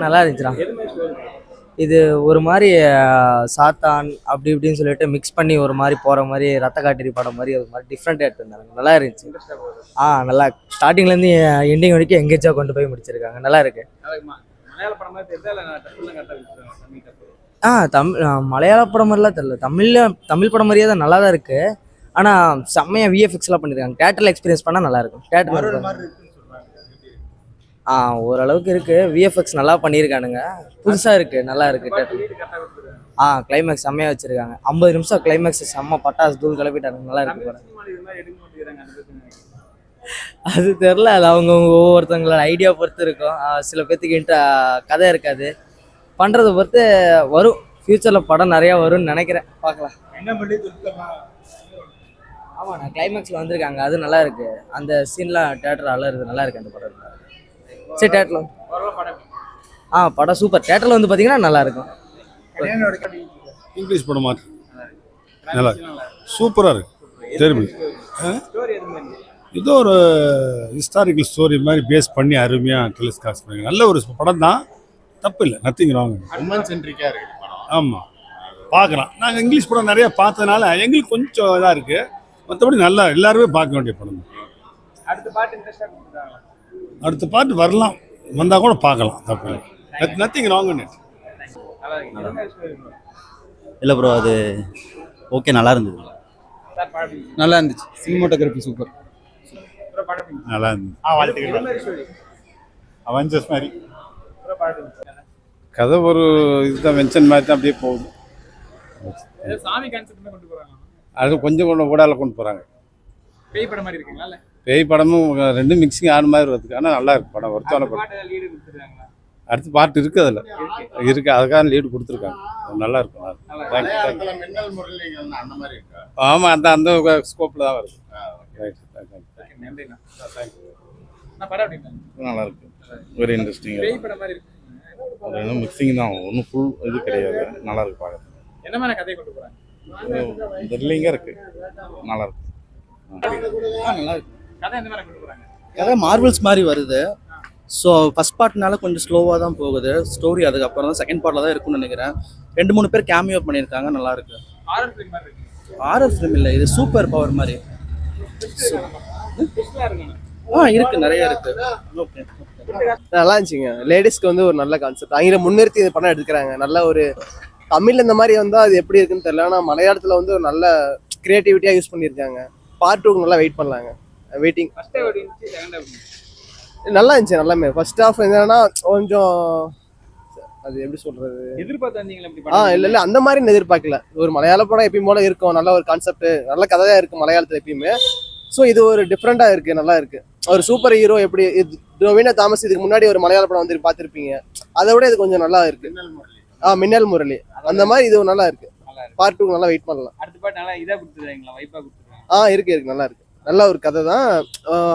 நல்லா இருந்துச்சுடா. இது ஒரு மாதிரி சாத்தான் அப்படி இப்படின்னு சொல்லிட்டு மிக்ஸ் பண்ணி ஒரு மாதிரி போகிற மாதிரி ரத்த காட்டிரி படம் மாதிரி ஒரு மாதிரி டிஃப்ரெண்ட்டாக எடுத்துருந்தாங்க. நல்லா இருந்துச்சு. நல்லா ஸ்டார்டிங்லேருந்து எண்டிங் வரைக்கும் எங்கேஜாக கொண்டு போய் முடிச்சிருக்காங்க. நல்லா இருக்கு. மலையாள படம் மாதிரிலாம் தெரியல, தமிழ் படம் மாதிரியே தான், நல்லா தான் இருக்கு. ஆனால் செம்மையாக விஎஃப்எக்ஸ்லாம் பண்ணியிருக்காங்க. தேட்டரில் எக்ஸ்பீரியன்ஸ் பண்ணால் நல்லாயிருக்கும். தேட்டரில் ஓரளவுக்கு இருக்கு. விஎஃப்எக்ஸ் நல்லா பண்ணியிருக்கானுங்க. புதுசாக இருக்கு, நல்லா இருக்கு. கிளைமேக்ஸ் செம்மையாக வச்சிருக்காங்க. 50 நிமிஷம் கிளைமேக்ஸ் செம்ம பட்டாசு தூள் கிளப்பிட்டாங்க. நல்லா இருக்கு. அது தெரில, அது அவங்கவுங்க ஒவ்வொருத்தவங்களோட ஐடியா பொறுத்து இருக்கும். சில பேர்த்துக்கு கதை இருக்காது. பண்ணுறதை பொறுத்து வரும். ஃப்யூச்சரில் படம் நிறையா வரும்னு நினைக்கிறேன். பார்க்கலாம். ஆமாண்ணா, கிளைமேக்ஸில் வந்திருக்காங்க. அது நல்லா இருக்கு. அந்த சீன்லாம் தேட்டர் அலருது. நல்லா இருக்கு அந்த படம். சரி, தேட்டரில் படம் சூப்பர். தேட்டரில் வந்து பார்த்தீங்கன்னா நல்லா இருக்கும். இங்கிலீஷ் படம் மாதிரி நல்லா சூப்பராக இருக்கு. தெரியுது, ஏதோ ஒரு ஹிஸ்டாரிக்கல் ஸ்டோரி மாதிரி பேஸ் பண்ணி அருமையாக டெலிகாஸ்ட் பண்ணி நல்ல ஒரு படம் தான். தப்பு இல்லை, நத்திங் ராங். ஆமாம், பார்க்கலாம். நாங்கள் இங்கிலீஷ் படம் நிறையா பார்த்ததுனால எங்களுக்கு கொஞ்சம் இதாக இருக்குது. மற்றபடி நல்லா எல்லாருமே பார்க்க வேண்டிய படம் தான். அடுத்த பாட்டு வரலாம், வந்தால் கூட பார்க்கலாம். தப்பு நத்திங் ராங். இல்லை ப்ரோ, அது ஓகே, நல்லா இருந்தது. நல்லா இருந்துச்சு. Cinematography super. நல்லா இருந்துச்சு. அவெஞ்சர்ஸ் மாதிரி கதை ஒரு இதுதான், மென்ஷன் மாதிரி தான் அப்படியே போகுது. அது கொஞ்சம் ஊடால கொண்டு போகிறாங்க. பேய் படம் மாதிரி இருக்குங்களா? பேய் படமும் ரெண்டும் மிக்சிங் ஆன மாதிரி வருது. ஆனால் நல்லா இருக்கு படம். ஒருத்தான படம். அடுத்த பாட்டு இருக்குது, அதில் இருக்குது. அதுக்காக லீடு கொடுத்துருக்காங்க. நல்லா இருக்கும். ஆமாம், அந்த ஸ்கோப்பில் தான் வருது. நல்லா இருக்கு. Very interesting. அது மிக்சிங் தான், ஒன்றும் ஃபுல் இது கிடையாது. நல்லா இருக்கு பார்க்க. என்ன மாதிரி கதை கொண்டு போகிறாங்க? த்ரில்லிங்காக இருக்கு. நல்லா இருக்கு. நல்லா இருக்கு. கதை எந்த மாதிரி கொண்டு போகிறாங்க? கதை மார்வல்ஸ் மாதிரி வருது. ஸோ ஃபஸ்ட் பார்ட்னால கொஞ்சம் ஸ்லோவாக தான் போகுது ஸ்டோரி. அதுக்கப்புறம் தான் செகண்ட் பார்ட்டில் தான் இருக்குன்னு நினைக்கிறேன். 2-3 பேர் கேமியோ பண்ணியிருக்காங்க. நல்லா இருக்கு. ஹாரர் ஃபிலிம் இல்லை, இது சூப்பர் பவர் மாதிரி. இருக்கு, நிறைய இருக்கு. ஓகே, நல்லா இருந்துச்சுங்க. லேடிஸ்க்கு வந்து ஒரு நல்ல கான்செப்ட். அவங்க முன்னிறுத்தி இது படம் எடுத்துக்கிறாங்க. நல்ல ஒரு தமிழ் இந்த மாதிரி வந்தால் அது எப்படி இருக்குன்னு தெரியல. ஆனால் மலையாளத்தில் வந்து ஒரு நல்ல கிரியேட்டிவிட்டியாக யூஸ் பண்ணியிருக்காங்க. பார்ட் 2 நல்லா வெயிட் பண்ணலாங்க. வெயிட்டிங். நல்லா இருந்துச்சு. நல்லாமே ஃபர்ஸ்ட் ஹாஃப் என்னன்னா கொஞ்சம் அது எப்படி சொல்றது, இல்லை அந்த மாதிரி எதிர்பார்க்கல. ஒரு மலையாள படம் எப்பயும் போல இருக்கும். நல்ல ஒரு கான்செப்ட், நல்ல கதையாக இருக்கும் மலையாளத்தில் எப்பயுமே. ஸோ இது ஒரு டிஃப்ரெண்டாக இருக்குது, நல்லா இருக்குது. ஒரு சூப்பர் ஹீரோ எப்படி ரவீனா தாமஸ் இதுக்கு முன்னாடி ஒரு மலையாள படம் வந்து பார்த்துருப்பீங்க. அதை விட இது கொஞ்சம் நல்லா இருக்கு. மின்னல் முரளி அந்த மாதிரி இது நல்லா இருக்கு. பார்ட் 2 நல்லா வெயிட் பண்ணலாம். இருக்கு, நல்லா இருக்கு. நல்ல ஒரு கதை தான்.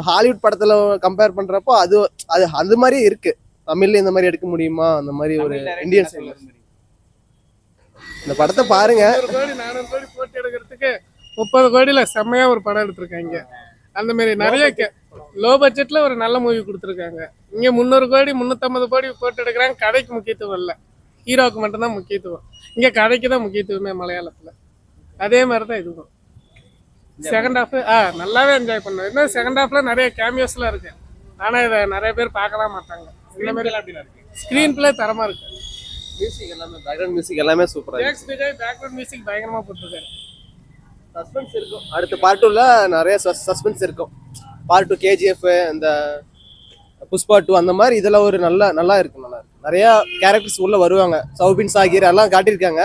ஹாலிவுட் படத்துல கம்பேர் பண்றப்போ அது மாதிரி இருக்கு. தமிழ்ல இந்த மாதிரி எடுக்க முடியுமா? அந்த மாதிரி ஒரு இந்தியன் சைடுல இந்த படத்தை பாருங்க. 400 கோடி போட்டு எடுக்கிறதுக்கு 30 கோடியில செம்மையா ஒரு படம் எடுத்திருக்காங்க. அந்த மாதிரி நிறைய லோ பட்ஜெட்ல ஒரு நல்ல மூவி கொடுத்துருக்காங்க. இங்க 300 கோடி 350 கோடி போட்டு எடுக்கிறாங்க. கதைக்கு முக்கியத்துவம் இல்லை, ஹீரோவுக்கு மட்டும்தான் முக்கியத்துவம். இங்க கதைக்கு தான் முக்கியத்துவமே மலையாளத்துல. அதே மாதிரிதான் இதுவும். செகண்ட் ஹாஃப் நல்லாவே என்ஜாய் பண்ணுவேன். இன்னும் செகண்ட் ஹாஃப்ல நிறைய கேமியோஸ்லாம் இருக்கு. ஆனா இதை நிறைய பேர் பார்க்கலாம் மாட்டாங்க. இந்த மாதிரி ஸ்கிரீன் பிளே தரமா இருக்கு. மியூசிக் எல்லாமே, பேக்ரவுண்ட் மியூசிக் எல்லாமே சூப்பரா இருக்கு. பேக்ரவுண்ட் மியூசிக் பயங்கரமா போட்டுருக்காரு. சஸ்பென்ஸ் இருக்கும். அடுத்த பார்ட் 2ல நிறைய சஸ்பென்ஸ் இருக்கும். பார்ட் 2 KGF, இந்த புஷ்பா 2 அந்த மாதிரி இதெல்லாம் ஒரு நல்லா இருக்கு. நல்லா இருக்கு. நிறைய கேரக்டர்ஸ் உள்ள வருவாங்க. சௌபின் சாகிர் எல்லாம் காட்டியிருக்காங்க.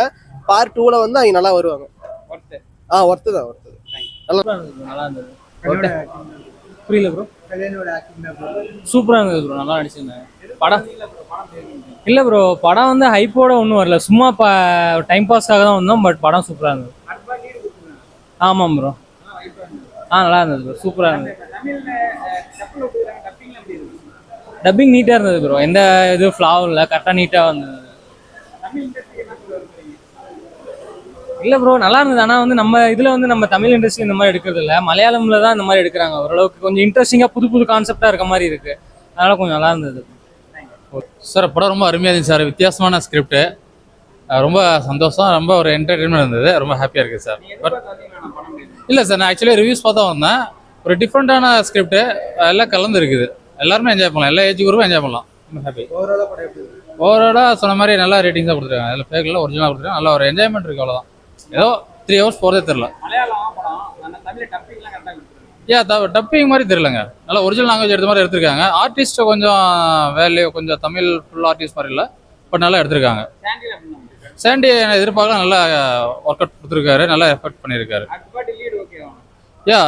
பார்ட் 2ல வந்து அவங்க நல்லா வருவாங்க. ஒர்த்து தான். நல்லா இருந்தது. புரியல ப்ரோ. சூப்பராக இருந்தது ப்ரோ. நல்லா நடிச்சிருந்தேன். படம் இல்லை ப்ரோ, படம் வந்து ஹைப்போட ஒன்றும் வரல. சும்மா டைம் பாஸ்க்காக தான் வந்தோம். பட் படம் சூப்பராக இருந்தது. ஆமாம் ப்ரோ. நல்லா இருந்தது ப்ரோ. சூப்பராக இருந்தது. டப்பிங் நீட்டாக இருந்தது ப்ரோ. எந்த இது ஃப்ளாவும் இல்லை, கரெக்டாக நீட்டாக வந்தது. இல்லை ப்ரோ, நல்லா இருந்தது. ஆனால் வந்து நம்ம இதில் வந்து நம்ம தமிழ் இண்டஸ்ட்ரி இந்த மாதிரி எடுக்கிறது இல்லை, மலையாளமில் தான் இந்த மாதிரி எடுக்கிறாங்க. ஓரளவுக்கு கொஞ்சம் இன்ட்ரெஸ்டிங்காக புது கான்செப்டாக இருக்க மாதிரி இருக்குது. அதனால் கொஞ்சம் நல்லா இருந்தது. சார் படம் ரொம்ப அருமையாக இருந்துச்சு சார். வித்தியாசமான ஸ்கிரிப்ட், ரொம்ப சந்தோஷம், ரொம்ப ஒரு என்டர்டெயின்மெண்ட் இருந்தது. ரொம்ப ஹாப்பியாக இருக்குது சார். பட் இல்லை சார், நான் ஆக்சுவலி ரிவ்யூஸ் பார்த்தா வந்தேன். ஒரு டிஃப்ரெண்ட்டான ஸ்கிரிப்ட் எல்லாம் கலந்து இருக்குது. எல்லாருமே என்ஜாய் பண்ணலாம், எல்லா ஏஜ் குரூப்பும் என்ஜாய் பண்ணலாம். ரொம்ப ஹாப்பி. ஓவராலாக சொன்ன மாதிரி நல்லா ரேட்டிங்ஸாக கொடுத்துருக்காங்க. அதில் ஃபேக்கில் ஒரிஜினலாக கொடுத்துருக்காங்க. நல்ல ஒரு என்ஜாய்மெண்ட் இருக்குது, அவ்வளோதான். ஏதோ 3 hours போகிறதே தெரில. மலையாளம் படம் அந்த தமிழ் டப்பிங்லாம் கரெக்டாக கொடுத்துருக்காங்க. டப்பிங் மாதிரி தெரிலங்க. நல்லா ஒரிஜினல் லாங்குவேஜ் எடுத்த மாதிரி எடுத்திருக்காங்க. ஆர்டிஸ்ட்டை கொஞ்சம் வேல்யூ கொஞ்சம் தமிழ் ஃபுல் ஆர்டிஸ்ட் மாதிரி இல்லை, பட் நல்லா எடுத்திருக்காங்க. சாண்டியில் அப்படின்னு சாண்டி எதிர்பார்க்கலாம், நல்லா ஒர்க் அவுட் கொடுத்துருக்காரு, நல்லா எஃபெக்ட் பண்ணியிருக்காரு. அடுத்த லீடு ஓகேவா?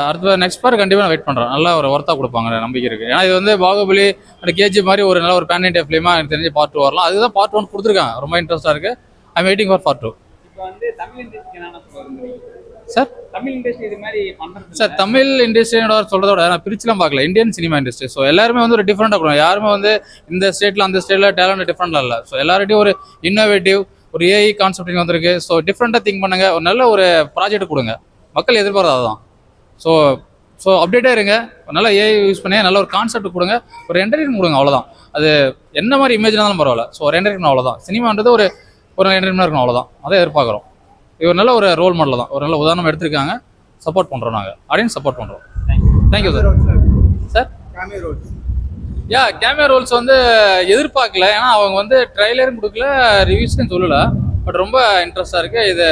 அடுத்த நெக்ஸ்ட் பார்ட் கண்டிப்பாக நான் வெயிட் பண்ணுறேன். நல்லா ஒரு ஒர்த்தாக கொடுப்பாங்க நம்பிக்கை இருக்குது. ஏன்னா இது வந்து பாகுபலி அந்த கேஜி மாதிரி ஒரு நல்ல ஒரு பேன் இண்டியா ஃபிலிமாக எனக்கு தெரிஞ்சு பார்ட் 2 வரலாம். அதுதான் பார்ட் 1 கொடுத்துருக்காங்க. ரொம்ப இன்ட்ரெஸ்ட்டாக இருக்குது. ஐ வெயிட்டிங் ஃபார் பார்ட் 2. இப்போ வந்து தமிழ் இண்டஸ்ட்ரிக்கு என்னென்ன சொல்லுங்க சார்? தமிழ் இண்டஸ்ட்ரி இது மாதிரி பண்ணுறது சார், தமிழ் இண்டஸ்ட்ரியோட சொல்கிறத விட நான் பிரிச்சுலாம் பார்க்கல. Indian cinema industry. ஸோ எல்லாருமே வந்து ஒரு டிஃப்ரெண்ட்டாக கொடுக்கும். யாருமே வந்து இந்த ஸ்டேட்டில் அந்த ஸ்டேட்டில் டேலண்ட் டிஃப்ரெண்ட்லாம் இல்லை. ஸோ எல்லார்ட்டையும் ஒரு இன்னோவேட்டிவ் ஒரு ஏஐ கான்செப்டிங் வந்திருக்கு. ஸோ டிஃப்ரெண்ட்டாக திங்க் பண்ணுங்க, ஒரு நல்ல ஒரு ப்ராஜெக்ட் கொடுங்க. மக்கள் எதிர்பார்த்தது தான். ஸோ அப்டேட்டாக இருங்க. நல்ல ஏஐ யூஸ் பண்ணி நல்ல ஒரு கான்செப்ட் கொடுங்க, ஒரு என்டர்டைன்மெண்ட் கொடுங்க, அவ்வளோதான். அது என்ன மாதிரி இமேஜ் இருந்தாலும் பரவாயில்ல. ஸோ ஒரு என்டர்டைன்மெண்ட், அவ்வளோதான். சினிமான்றது ஒரு என்டர்டைன்மெண்ட் இருக்கணும், அவ்வளோதான். அதை எதிர்பார்க்குறோம். இது ஒரு நல்ல ஒரு ரோல் மாடல் தான். ஒரு நல்ல உதாரணம் எடுத்திருக்காங்க. சப்போர்ட் பண்ணுறோம், நாங்கள் ஆடியன்ஸ் சப்போர்ட் பண்ணுறோம். Thank you sir. Sir, cameo roles வந்து எதிர்பார்க்கல. ஏன்னா அவங்க வந்து ட்ரைலரும் கொடுக்கல, ரிவ்யூஸ்க்கும் சொல்லலை. பட் ரொம்ப இன்ட்ரெஸ்டாக இருக்குது. இது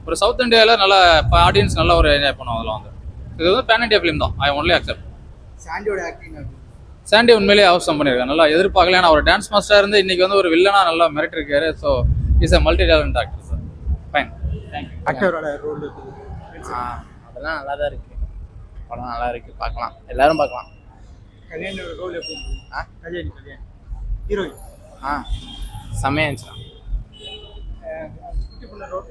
ஒரு சவுத் இந்தியாவில் நல்லா ஆடியன்ஸ் நல்லா ஒரு என்ஜாய் பண்ணுவோம். அதில் வந்து இது வந்து பேன் இண்டியா ஃபிலிம் தான். I only accept. சாண்டி உண்மையிலேயே அவசரம் பண்ணியிருக்காரு. நல்லா எதிர்பார்க்கல. ஏன்னா ஒரு டான்ஸ் மாஸ்டராக இருந்து இன்னைக்கு வந்து ஒரு வில்லனாக நல்லா மிரட்டி இருக்காரு. So is a multi talent actor sir. Fine, thank you. ஆக்டரோட ரோல் அதெல்லாம் நல்லா தான் இருக்குது. படம் நல்லா இருக்குது, பார்க்கலாம், எல்லாரும் பார்க்கலாம். கல்யாணோட ரோல் எப்படி கல்யாண் ஹீரோயின் செம்மையாக இருந்துச்சுண்ணா. ரோல்